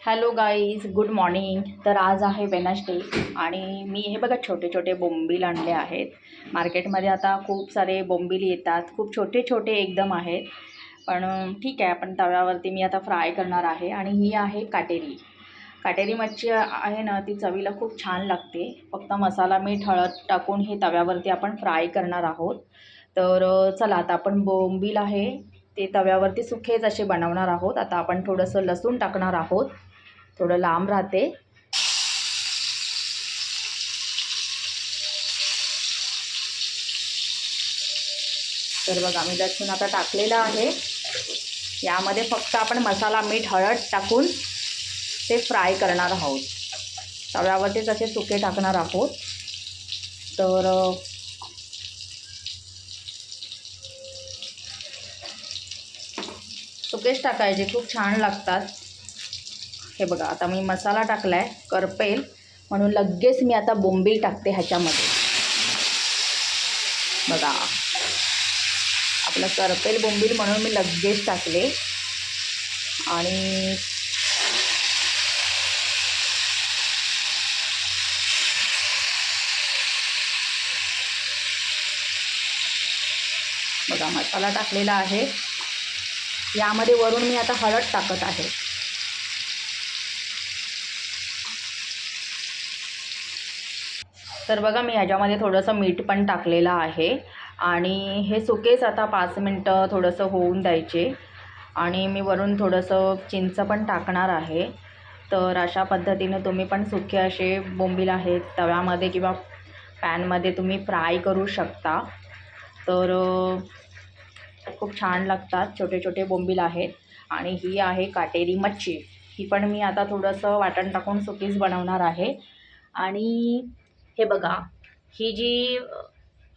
Hello guys, good morning. तर आज आहे वेनसडे आणि मी हे बघा छोटे छोटे बोंबील आणले आहेत. मार्केटमध्ये आता खूप सारे बोंबील येतात, खूप छोटे छोटे एकदम आहेत. पण ठीक आहे, आपण तव्यावरती मी आता फ्राय करणार आहे. आणि ही आहे काटेरी. काटेरी मच्छी आहे ना, ती चवीला खूप छान लागते. फक्त मसाला मीठ हळद टाकून हे तव्यावरती आपण फ्राय करणार आहोत. तर चला, आता आपण बोंबील आहे ते तव्यावरती सुखेच असे बनवणार आहोत. आता आपण थोडंसं लसूण टाकणार आहोत, थोडं लांब राहते. तर बघा, मी लसूण आता टाकलेला आहे. यामध्ये फक्त आपण मसाला मीठ हळद टाकून ते फ्राय करणार आहोत. तव्यावरतीच असे सुके टाकणार आहोत. तर सुकेच टाकायचे, खूप छान लागतात. हे बघा, आता मी मसाला टाकलाय करपेल म्हणून लगेच मी आता बोंबील टाकते ह्याच्यामध्ये. बघा, आपलं करपेल बोंबील म्हणून मी लगेच टाकले. आणि बघा, मसाला टाकलेला आहे. यामध्ये वरून मी आता हळद टाकत आहे. तर बघा, मी ह्याच्यामध्ये थोडंसं मीठ पण टाकलेलं आहे. आणि हे सुकेच आता 5 मिनटं थोडंसं होऊन द्यायचे. आणि मी वरून थोडंसं चिंच पण टाकणार आहे. तर अशा पद्धतीने तुम्ही पण सुके असे बोंबील आहेत तव्यामध्ये किंवा पॅनमध्ये तुम्ही फ्राय करू शकता. तर खूप छान लागतात. छोटे छोटे बोंबील आहेत. आणि ही आहे काटेरी मच्छी. ही पण मी आता थोडंसं वाटण टाकून सुकीच बनवणार आहे. आणि हे बघा, ही जी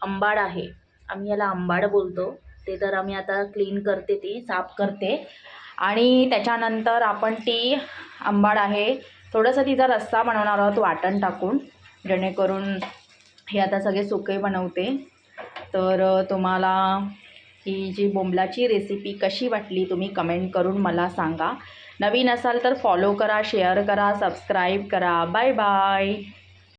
आंबाड आहे, आम्ही याला आंबाड बोलतो, ते तर आम्ही आता क्लीन करते, ती साफ करते. आणि त्याच्यानंतर आपण ती आंबाड आहे थोडंसं तिचा रस्सा बनवणार आहोत वाटण टाकून, जेणेकरून हे आता सगळे सुके बनवते. तर तुम्हाला ही जी बोंबलाची रेसिपी कशी वाटली तुम्ही कमेंट करून मला सांगा. नवीन असाल तर फॉलो करा, शेअर करा, सबस्क्राईब करा. Bye bye.